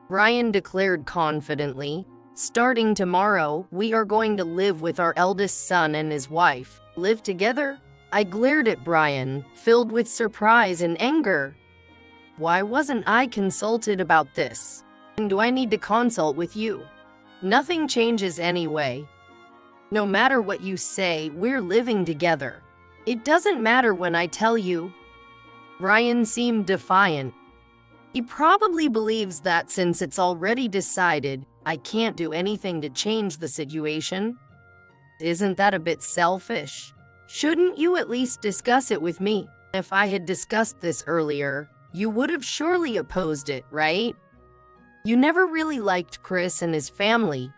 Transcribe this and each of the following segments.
Brian declared confidently. Starting tomorrow, we are going to live with our eldest son and his wife. Live together? I glared at Brian, filled with surprise and anger. Why wasn't I consulted about this? And do I need to consult with you? Nothing changes anyway. No matter what you say, we're living together. It doesn't matter when I tell you. Brian seemed defiant. He probably believes that since it's already decided, I can't do anything to change the situation. Isn't that a bit selfish? Shouldn't you at least discuss it with me? If I had discussed this earlier, you would have surely opposed it, right? You never really liked Chris and his family.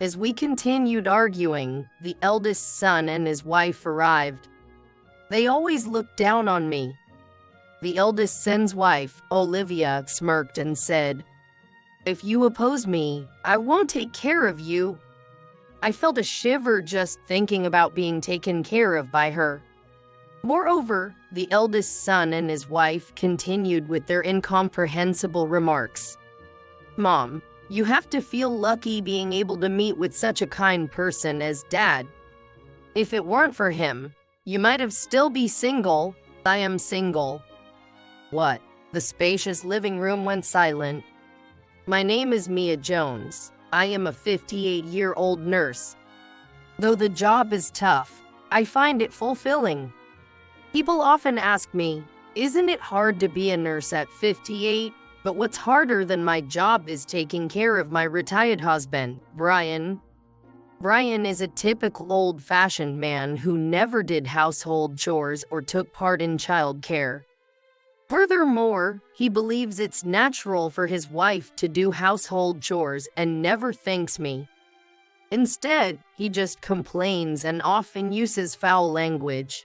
As we continued arguing, the eldest son and his wife arrived. They always looked down on me. The eldest son's wife, Olivia, smirked and said, "If you oppose me, I won't take care of you." I felt a shiver just thinking about being taken care of by her. Moreover, the eldest son and his wife continued with their incomprehensible remarks. "Mom, you have to feel lucky being able to meet with such a kind person as Dad. If it weren't for him, you might have still be single. I am single." What? The spacious living room went silent. My name is Mia Jones. I am a 58-year-old nurse. Though the job is tough, I find it fulfilling. People often ask me, isn't it hard to be a nurse at 58? But what's harder than my job is taking care of my retired husband, Brian. Brian is a typical old-fashioned man who never did household chores or took part in childcare. Furthermore, he believes it's natural for his wife to do household chores and never thanks me. Instead, he just complains and often uses foul language.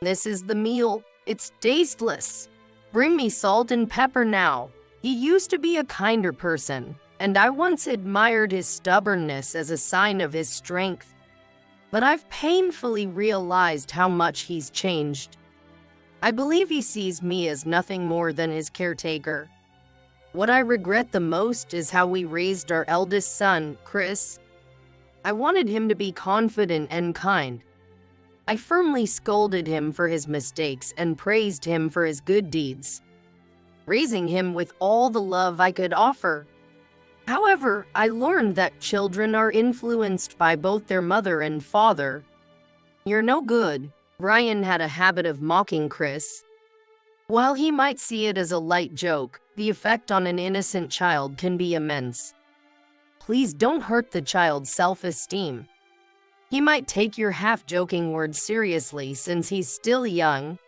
This is the meal. It's tasteless. Bring me salt and pepper now. He used to be a kinder person, and I once admired his stubbornness as a sign of his strength. But I've painfully realized how much he's changed. I believe he sees me as nothing more than his caretaker. What I regret the most is how we raised our eldest son, Chris. I wanted him to be confident and kind. I firmly scolded him for his mistakes and praised him for his good deeds, raising him with all the love I could offer. However, I learned that children are influenced by both their mother and father. "You're no good." Brian had a habit of mocking Chris. While he might see it as a light joke, the effect on an innocent child can be immense. Please don't hurt the child's self-esteem. He might take your half-joking words seriously since he's still young.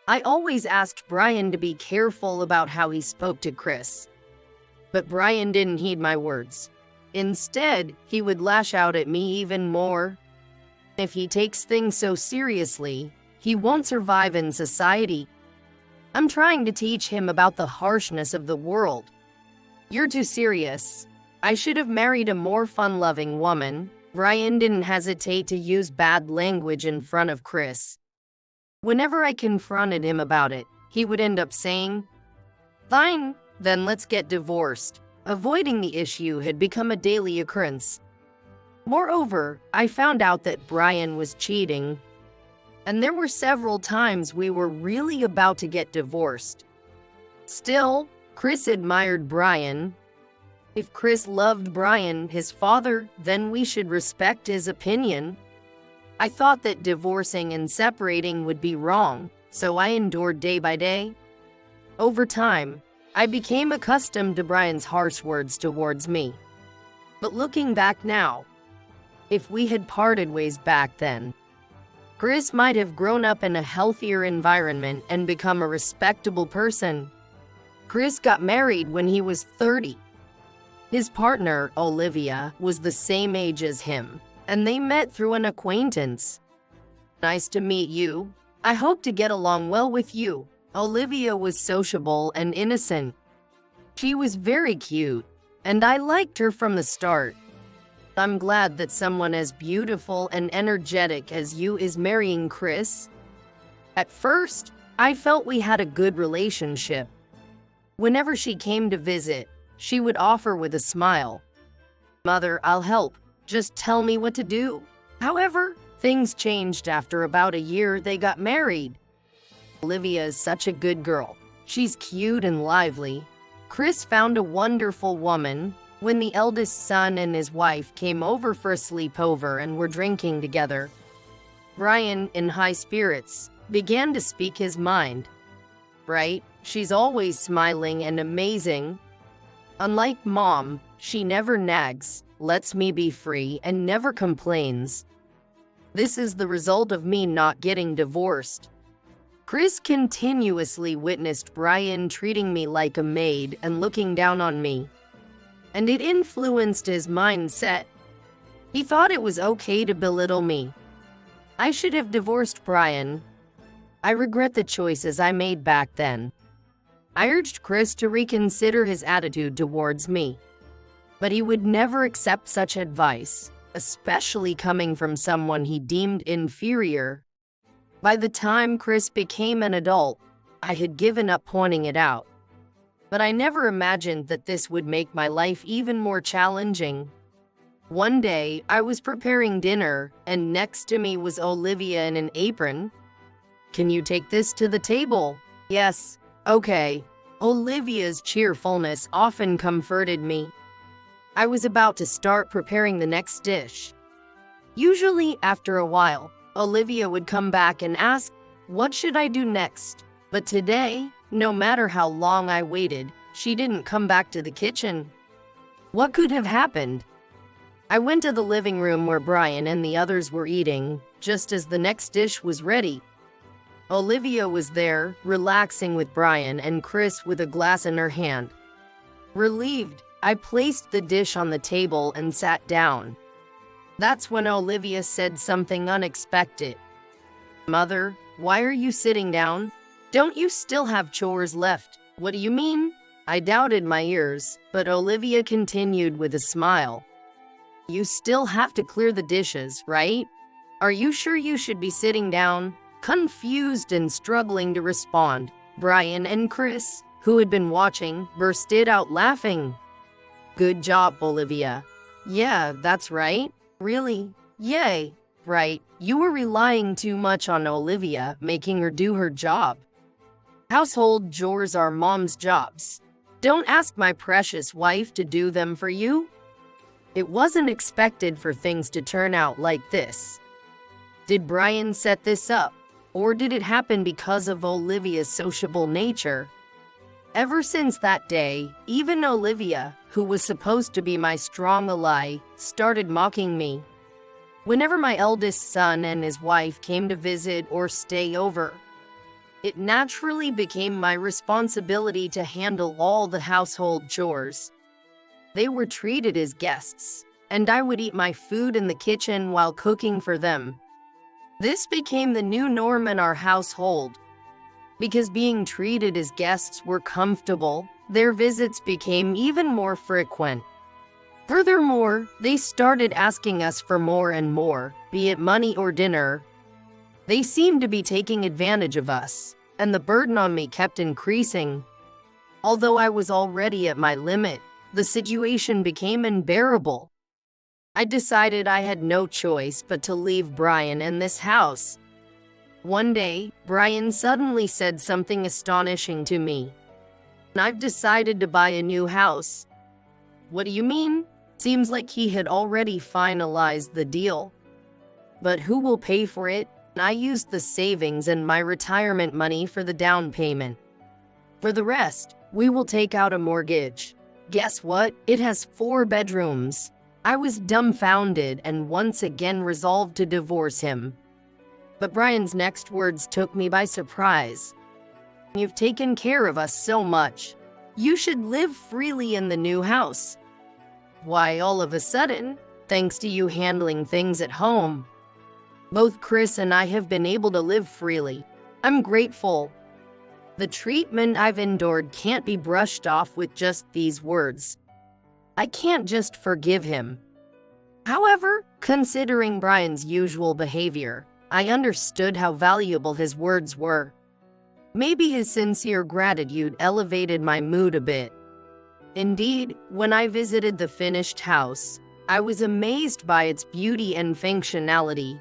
I always asked Brian to be careful about how he spoke to Chris. But Brian didn't heed my words. Instead, he would lash out at me even more. If he takes things so seriously, he won't survive in society. I'm trying to teach him about the harshness of the world. "You're too serious. I should have married a more fun-loving woman." Brian didn't hesitate to use bad language in front of Chris. Whenever I confronted him about it, he would end up saying, "Fine, then let's get divorced." Avoiding the issue had become a daily occurrence. Moreover, I found out that Brian was cheating, and there were several times we were really about to get divorced. Still, Chris admired Brian. If Chris loved Brian, his father, then we should respect his opinion. I thought that divorcing and separating would be wrong, so I endured day by day. Over time, I became accustomed to Brian's harsh words towards me. But looking back now, if we had parted ways back then, Chris might have grown up in a healthier environment and become a respectable person. Chris got married when he was 30. His partner, Olivia, was the same age as him, and they met through an acquaintance. "Nice to meet you. I hope to get along well with you." Olivia was sociable and innocent. She was very cute, and I liked her from the start. I'm glad that someone as beautiful and energetic as you is marrying Chris. At first, I felt we had a good relationship. Whenever she came to visit, she would offer with a smile. "Mother, I'll help. Just tell me what to do." However, things changed after about a year they got married. Olivia is such a good girl. She's cute and lively. Chris found a wonderful woman. When the eldest son and his wife came over for a sleepover and were drinking together, Brian, in high spirits, began to speak his mind. "Right? She's always smiling and amazing. Unlike Mom, she never nags, lets me be free, and never complains. This is the result of me not getting divorced." Chris continuously witnessed Brian treating me like a maid and looking down on me, and it influenced his mindset. He thought it was okay to belittle me. I should have divorced Brian. I regret the choices I made back then. I urged Chris to reconsider his attitude towards me, but he would never accept such advice, especially coming from someone he deemed inferior. By the time Chris became an adult, I had given up pointing it out. But I never imagined that this would make my life even more challenging. One day, I was preparing dinner, and next to me was Olivia in an apron. "Can you take this to the table?" "Yes." "Okay." Olivia's cheerfulness often comforted me. I was about to start preparing the next dish. Usually, after a while, Olivia would come back and ask, "What should I do next?" But today, no matter how long I waited, she didn't come back to the kitchen. What could have happened? I went to the living room where Brian and the others were eating, just as the next dish was ready. Olivia was there, relaxing with Brian and Chris with a glass in her hand. Relieved, I placed the dish on the table and sat down. That's when Olivia said something unexpected. "Mother, why are you sitting down? Don't you still have chores left?" "What do you mean?" I doubted my ears, but Olivia continued with a smile. "You still have to clear the dishes, right? Are you sure you should be sitting down?" Confused and struggling to respond, Brian and Chris, who had been watching, bursted out laughing. "Good job, Olivia." "Yeah, that's right." "Really? Yay." "Right, you were relying too much on Olivia, making her do her job. Household chores are Mom's jobs. Don't ask my precious wife to do them for you." It wasn't expected for things to turn out like this. Did Brian set this up, or did it happen because of Olivia's sociable nature? Ever since that day, even Olivia, who was supposed to be my strong ally, started mocking me. Whenever my eldest son and his wife came to visit or stay over, it naturally became my responsibility to handle all the household chores. They were treated as guests, and I would eat my food in the kitchen while cooking for them. This became the new norm in our household. Because being treated as guests were comfortable, their visits became even more frequent. Furthermore, they started asking us for more and more, be it money or dinner. They seemed to be taking advantage of us, and the burden on me kept increasing. Although I was already at my limit, the situation became unbearable. I decided I had no choice but to leave Brian in this house. One day, Brian suddenly said something astonishing to me. "I've decided to buy a new house." "What do you mean?" Seems like he had already finalized the deal. "But who will pay for it?" I used the savings and my retirement money for the down payment. For the rest, we will take out a mortgage. Guess what? It has 4 bedrooms. I was dumbfounded and once again resolved to divorce him. But Brian's next words took me by surprise. "You've taken care of us so much. You should live freely in the new house." "Why all of a sudden?" "Thanks to you handling things at home. Both Chris and I have been able to live freely. I'm grateful." The treatment I've endured can't be brushed off with just these words. I can't just forgive him. However, considering Brian's usual behavior, I understood how valuable his words were. Maybe his sincere gratitude elevated my mood a bit. Indeed, when I visited the finished house, I was amazed by its beauty and functionality.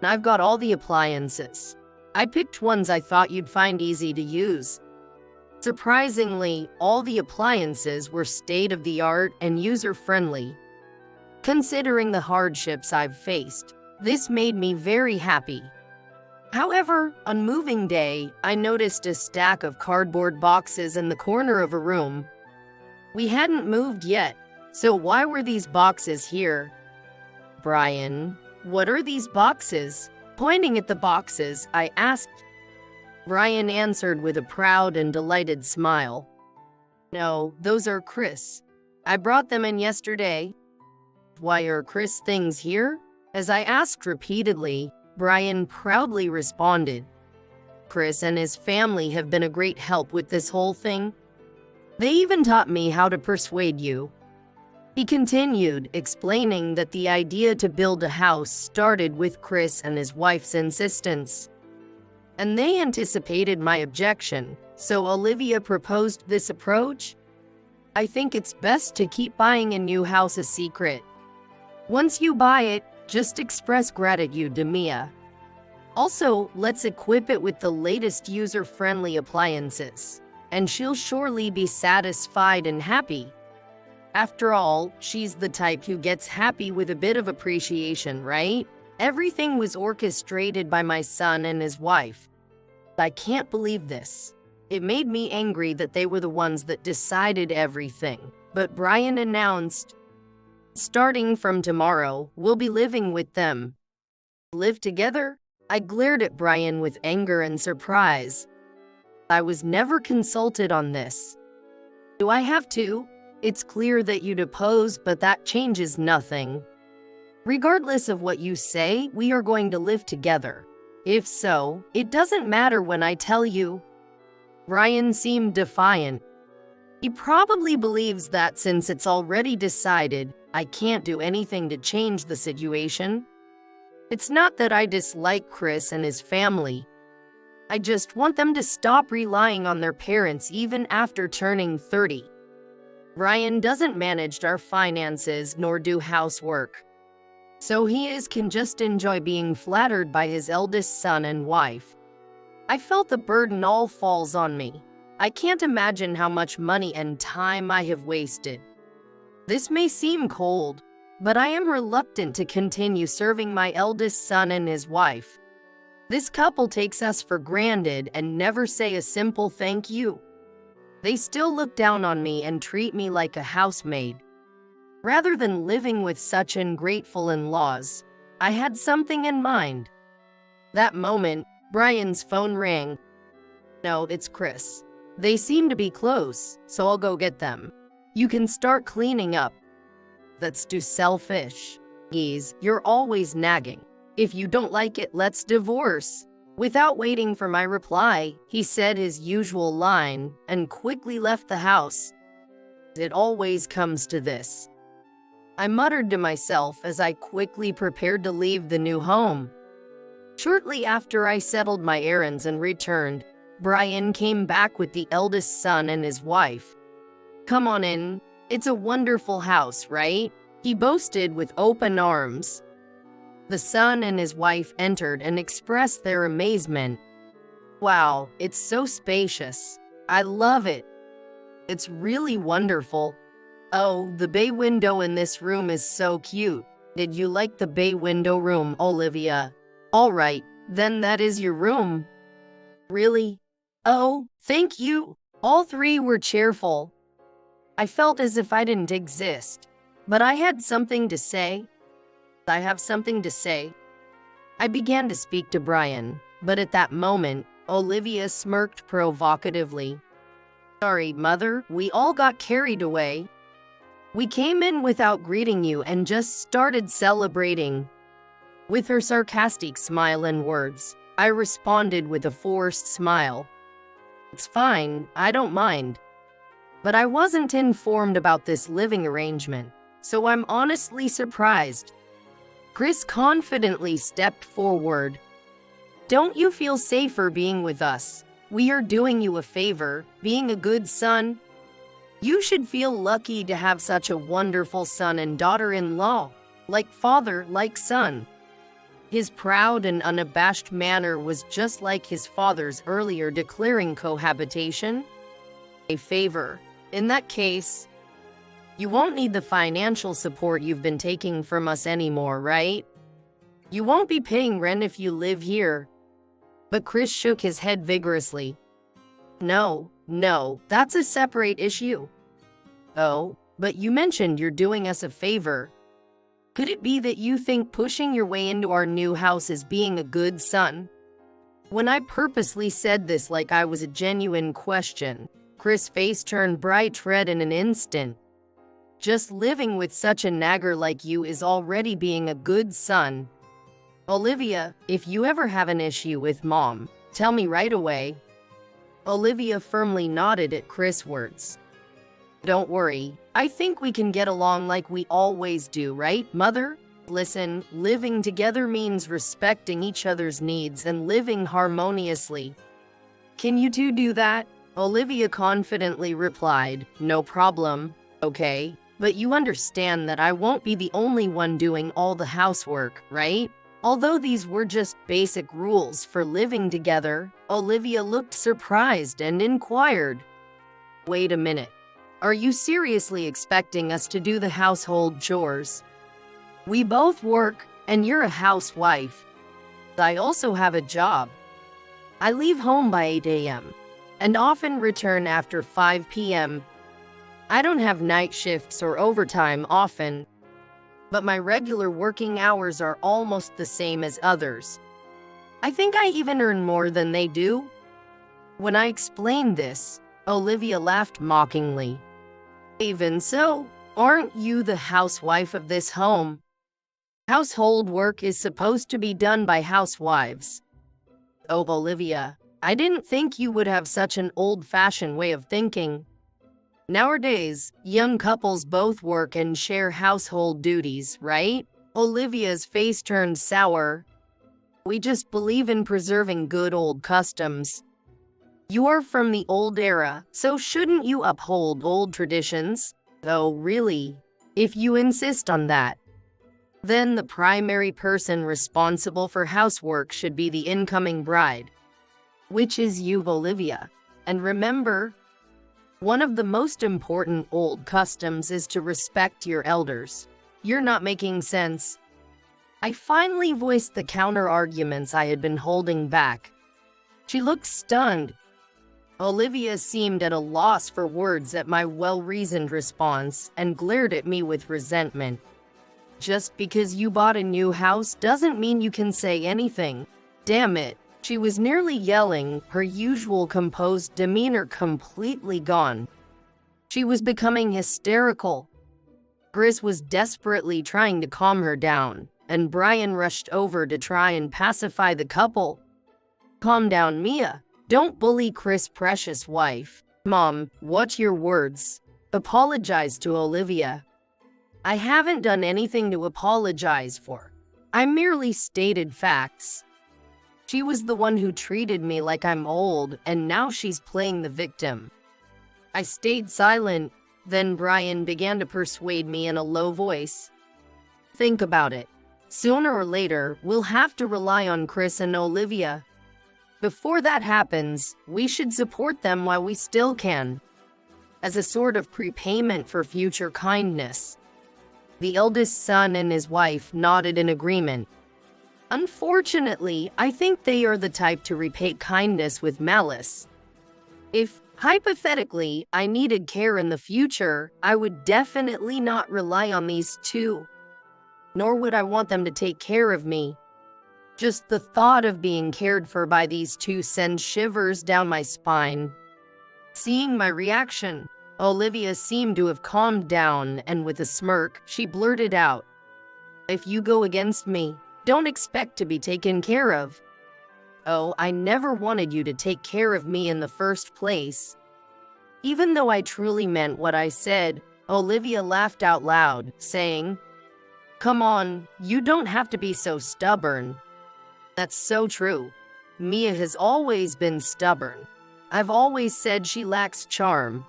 I've got all the appliances. I picked ones I thought you'd find easy to use. Surprisingly, all the appliances were state-of-the-art and user-friendly. Considering the hardships I've faced, this made me very happy. However, on moving day, I noticed a stack of cardboard boxes in the corner of a room. We hadn't moved yet, so why were these boxes here? Brian, what are these boxes? Pointing at the boxes, I asked. Brian answered with a proud and delighted smile. No, those are Chris. I brought them in yesterday. Why are Chris things here? As I asked repeatedly, Brian proudly responded. Chris and his family have been a great help with this whole thing. They even taught me how to persuade you. He continued, explaining that the idea to build a house started with Chris and his wife's insistence. And they anticipated my objection, so Olivia proposed this approach. I think it's best to keep buying a new house a secret. Once you buy it, just express gratitude to Mia. Also, let's equip it with the latest user-friendly appliances, and she'll surely be satisfied and happy. After all, she's the type who gets happy with a bit of appreciation, right? Everything was orchestrated by my son and his wife. I can't believe this. It made me angry that they were the ones that decided everything. But Brian announced, starting from tomorrow, we'll be living with them. Live together? I glared at Brian with anger and surprise. I was never consulted on this. Do I have to? It's clear that you'd oppose, but that changes nothing. Regardless of what you say, we are going to live together. If so, it doesn't matter when I tell you. Brian seemed defiant. He probably believes that since it's already decided, I can't do anything to change the situation. It's not that I dislike Chris and his family. I just want them to stop relying on their parents even after turning 30. Brian doesn't manage our finances nor do housework. So can just enjoy being flattered by his eldest son and wife. I felt the burden all falls on me. I can't imagine how much money and time I have wasted. This may seem cold, but I am reluctant to continue serving my eldest son and his wife. This couple takes us for granted and never say a simple thank you. They still look down on me and treat me like a housemaid. Rather than living with such ungrateful in-laws, I had something in mind. That moment, Brian's phone rang. No, it's Chris. They seem to be close, so I'll go get them. You can start cleaning up. That's too selfish. You're always nagging. If you don't like it, let's divorce. Without waiting for my reply, he said his usual line and quickly left the house. It always comes to this. I muttered to myself as I quickly prepared to leave the new home. Shortly after I settled my errands and returned, Brian came back with the eldest son and his wife. Come on in. It's a wonderful house, right? He boasted with open arms. The son and his wife entered and expressed their amazement. Wow, it's so spacious. I love it. It's really wonderful. Oh, the bay window in this room is so cute. Did you like the bay window room, Olivia? All right, then that is your room. Really? Oh, thank you. All three were cheerful. I felt as if I didn't exist, but I had something to say. I have something to say. I began to speak to Brian, but at that moment, Olivia smirked provocatively. Sorry, Mother, we all got carried away. We came in without greeting you and just started celebrating. With her sarcastic smile and words, I responded with a forced smile. It's fine, I don't mind. But I wasn't informed about this living arrangement, so I'm honestly surprised. Chris confidently stepped forward. Don't you feel safer being with us? We are doing you a favor, being a good son. You should feel lucky to have such a wonderful son and daughter-in-law. Like father, like son. His proud and unabashed manner was just like his father's earlier declaring cohabitation a favor. In that case, you won't need the financial support you've been taking from us anymore, right? You won't be paying rent if you live here. But Chris shook his head vigorously. No, that's a separate issue. Oh, but you mentioned you're doing us a favor. Could it be that you think pushing your way into our new house is being a good son? When I purposely said this like I was a genuine question, Chris' face turned bright red in an instant. Just living with such a nagger like you is already being a good son. Olivia, if you ever have an issue with Mom, tell me right away. Olivia firmly nodded at Chris' words. Don't worry, I think we can get along like we always do, right, Mother? Listen, living together means respecting each other's needs and living harmoniously. Can you two do that? Olivia confidently replied, no problem, okay? But you understand that I won't be the only one doing all the housework, right? Although these were just basic rules for living together, Olivia looked surprised and inquired. Wait a minute. Are you seriously expecting us to do the household chores? We both work, and you're a housewife. I also have a job. I leave home by 8 a.m. and often return after 5 p.m. I don't have night shifts or overtime often, but my regular working hours are almost the same as others. I think I even earn more than they do. When I explained this, Olivia laughed mockingly. Even so, aren't you the housewife of this home? Household work is supposed to be done by housewives. Oh, Olivia, I didn't think you would have such an old-fashioned way of thinking. Nowadays, young couples both work and share household duties, right? Olivia's face turned sour. We just believe in preserving good old customs. You are from the old era, so shouldn't you uphold old traditions? Oh, really? If you insist on that, then the primary person responsible for housework should be the incoming bride, which is you, Olivia. And remember, one of the most important old customs is to respect your elders. You're not making sense. I finally voiced the counter-arguments I had been holding back. She looked stunned. Olivia seemed at a loss for words at my well-reasoned response and glared at me with resentment. Just because you bought a new house doesn't mean you can say anything. Damn it. She was nearly yelling, her usual composed demeanor completely gone. She was becoming hysterical. Chris was desperately trying to calm her down, and Brian rushed over to try and pacify the couple. Calm down, Mia. Don't bully Chris' precious wife. Mom, watch your words. Apologize to Olivia. I haven't done anything to apologize for. I merely stated facts. She was the one who treated me like I'm old, and now she's playing the victim. I stayed silent. Then Brian began to persuade me in a low voice. Think about it. Sooner or later, we'll have to rely on Chris and Olivia. Before that happens, we should support them while we still can, as a sort of prepayment for future kindness. The eldest son and his wife nodded in agreement. Unfortunately, I think they are the type to repay kindness with malice. If, hypothetically, I needed care in the future, I would definitely not rely on these two. Nor would I want them to take care of me. Just the thought of being cared for by these two sends shivers down my spine. Seeing my reaction, Olivia seemed to have calmed down, and with a smirk, she blurted out, "If you go against me, don't expect to be taken care of." Oh, I never wanted you to take care of me in the first place. Even though I truly meant what I said, Olivia laughed out loud, saying, "Come on, you don't have to be so stubborn." That's so true. Mia has always been stubborn. I've always said she lacks charm.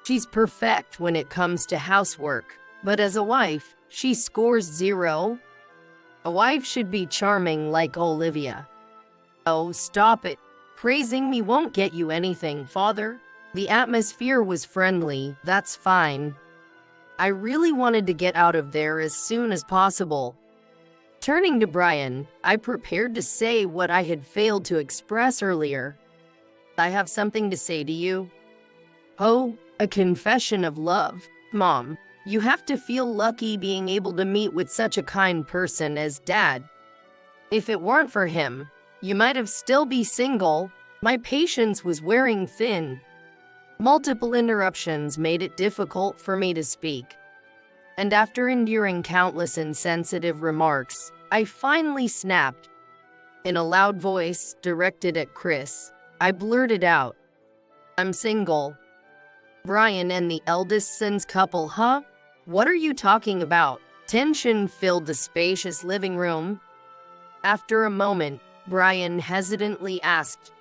She's perfect when it comes to housework, but as a wife, she scores 0. A wife should be charming like Olivia. Oh, stop it. Praising me won't get you anything, father. The atmosphere was friendly, that's fine. I really wanted to get out of there as soon as possible. Turning to Brian, I prepared to say what I had failed to express earlier. I have something to say to you. Oh, a confession of love. Mom, you have to feel lucky being able to meet with such a kind person as Dad. If it weren't for him, you might have still be single. My patience was wearing thin. Multiple interruptions made it difficult for me to speak. And after enduring countless insensitive remarks, I finally snapped. In a loud voice directed at Chris, I blurted out, I'm single. Brian and the eldest son's couple, huh? What are you talking about? Tension filled the spacious living room. After a moment, Brian hesitantly asked,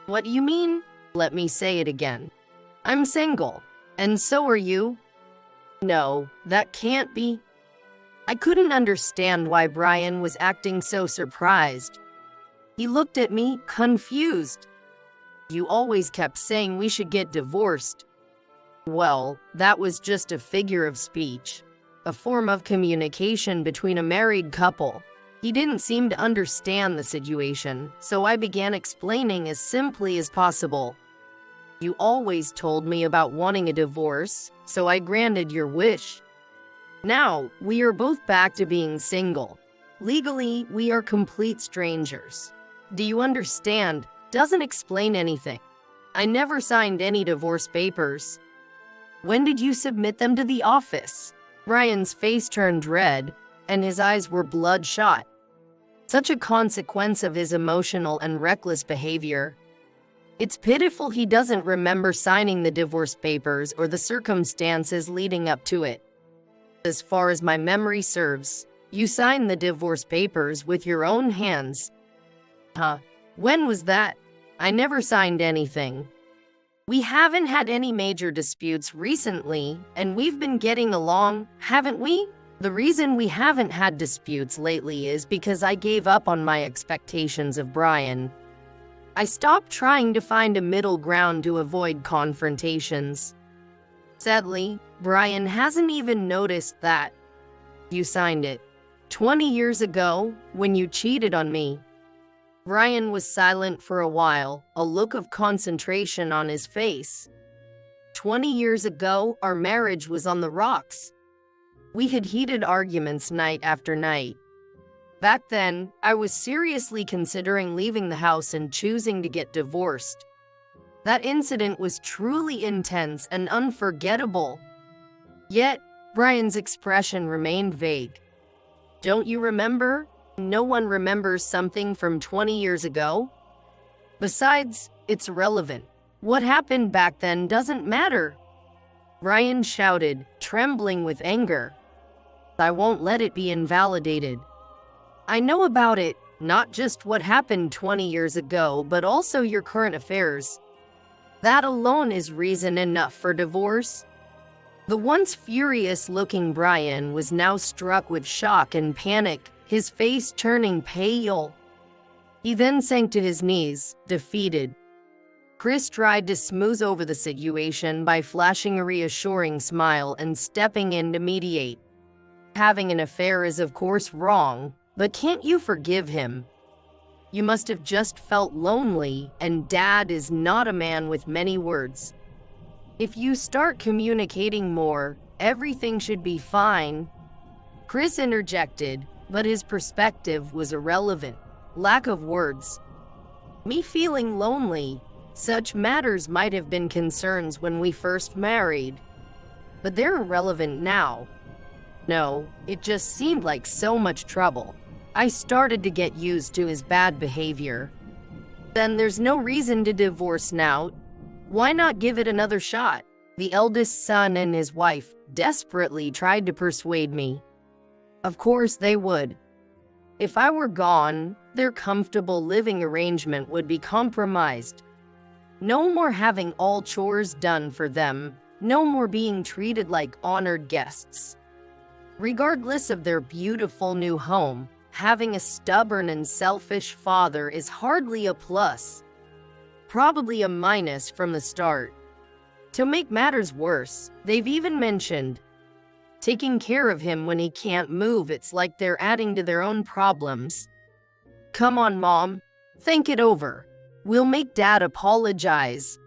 What do you mean? Let me say it again. I'm single, and so are you. No, that can't be. I couldn't understand why Brian was acting so surprised. He looked at me, confused. You always kept saying we should get divorced. Well, that was just a figure of speech, a form of communication between a married couple. He didn't seem to understand the situation, so I began explaining as simply as possible. You always told me about wanting a divorce, so I granted your wish. Now, we are both back to being single. Legally, we are complete strangers. Do you understand? Doesn't explain anything. I never signed any divorce papers. When did you submit them to the office? Ryan's face turned red, and his eyes were bloodshot. Such a consequence of his emotional and reckless behavior. It's pitiful he doesn't remember signing the divorce papers or the circumstances leading up to it. As far as my memory serves, you signed the divorce papers with your own hands. Huh? When was that? I never signed anything. We haven't had any major disputes recently, and we've been getting along, haven't we? The reason we haven't had disputes lately is because I gave up on my expectations of Brian. I stopped trying to find a middle ground to avoid confrontations. Sadly, Brian hasn't even noticed that. You signed it 20 years ago, when you cheated on me. Brian was silent for a while, a look of concentration on his face. 20 years ago, our marriage was on the rocks. We had heated arguments night after night. Back then, I was seriously considering leaving the house and choosing to get divorced. That incident was truly intense and unforgettable. Yet, Brian's expression remained vague. Don't you remember? No one remembers something from 20 years ago. Besides, it's irrelevant. What happened back then doesn't matter. Brian shouted, trembling with anger. I won't let it be invalidated. I know about it, not just what happened 20 years ago, but also your current affairs. That alone is reason enough for divorce. The once furious-looking Brian was now struck with shock and panic, his face turning pale. He then sank to his knees, defeated. Chris tried to smooth over the situation by flashing a reassuring smile and stepping in to mediate. Having an affair is of course wrong, but can't you forgive him? You must have just felt lonely, and Dad is not a man with many words. If you start communicating more, everything should be fine. Chris interjected, but his perspective was irrelevant. Lack of words. Me feeling lonely. Such matters might have been concerns when we first married. But they're irrelevant now. No, it just seemed like so much trouble. I started to get used to his bad behavior. Then there's no reason to divorce now. Why not give it another shot? The eldest son and his wife desperately tried to persuade me. Of course they would. If I were gone, their comfortable living arrangement would be compromised. No more having all chores done for them, No more being treated like honored guests. Regardless of their beautiful new home, having a stubborn and selfish father is hardly a plus. Probably a minus from the start. To make matters worse, they've even mentioned taking care of him when he can't move. It's like they're adding to their own problems. Come on, Mom. Think it over. We'll make Dad apologize.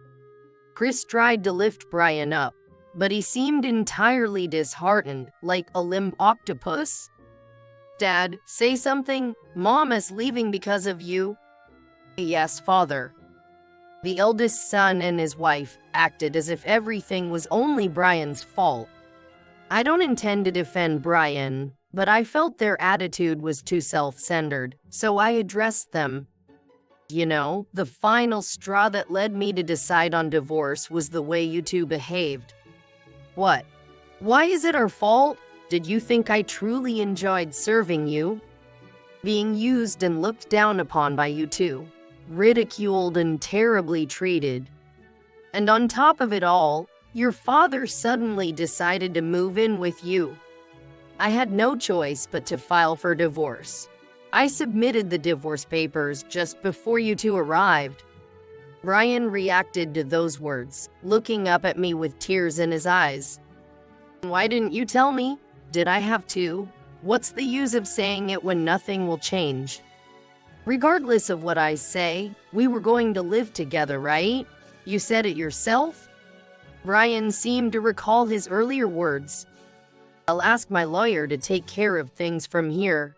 Chris tried to lift Brian up, but he seemed entirely disheartened, like a limp octopus. Dad, say something. Mom is leaving because of you. Yes, Father. The eldest son and his wife acted as if everything was only Brian's fault. I don't intend to defend Brian, but I felt their attitude was too self-centered, so I addressed them. You know, the final straw that led me to decide on divorce was the way you two behaved. What? Why is it our fault? Did you think I truly enjoyed serving you? Being used and looked down upon by you two. Ridiculed and terribly treated. And on top of it all, your father suddenly decided to move in with you. I had no choice but to file for divorce. I submitted the divorce papers just before you two arrived. Brian reacted to those words, looking up at me with tears in his eyes. Why didn't you tell me? Did I have to? What's the use of saying it when nothing will change? Regardless of what I say, we were going to live together, right? You said it yourself? Brian seemed to recall his earlier words. I'll ask my lawyer to take care of things from here.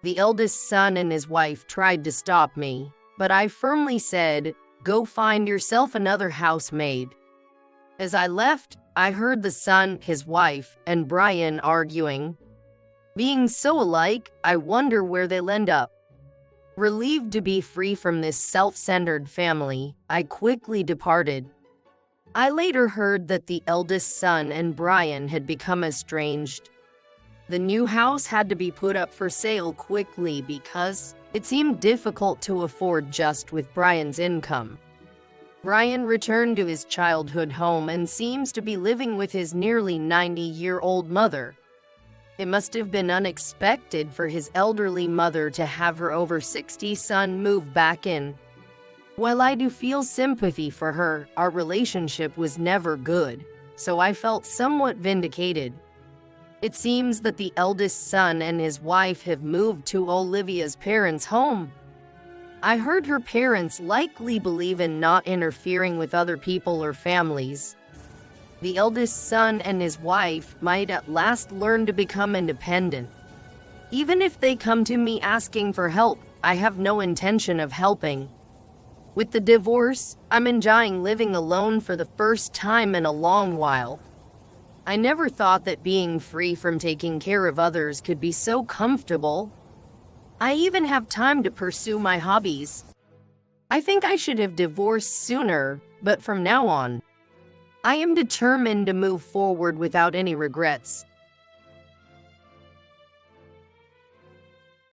The eldest son and his wife tried to stop me, but I firmly said, go find yourself another housemaid. As I left, I heard the son, his wife, and Brian arguing. Being so alike, I wonder where they'll end up. Relieved to be free from this self-centered family, I quickly departed. I later heard that the eldest son and Brian had become estranged. The new house had to be put up for sale quickly because it seemed difficult to afford just with Brian's income. Brian returned to his childhood home and seems to be living with his nearly 90-year-old mother. It must have been unexpected for his elderly mother to have her over 60 son move back in. While I do feel sympathy for her, our relationship was never good, so I felt somewhat vindicated. It seems that the eldest son and his wife have moved to Olivia's parents' home. I heard her parents likely believe in not interfering with other people or families. The eldest son and his wife might at last learn to become independent. Even if they come to me asking for help, I have no intention of helping. With the divorce, I'm enjoying living alone for the first time in a long while. I never thought that being free from taking care of others could be so comfortable. I even have time to pursue my hobbies. I think I should have divorced sooner, but from now on, I am determined to move forward without any regrets.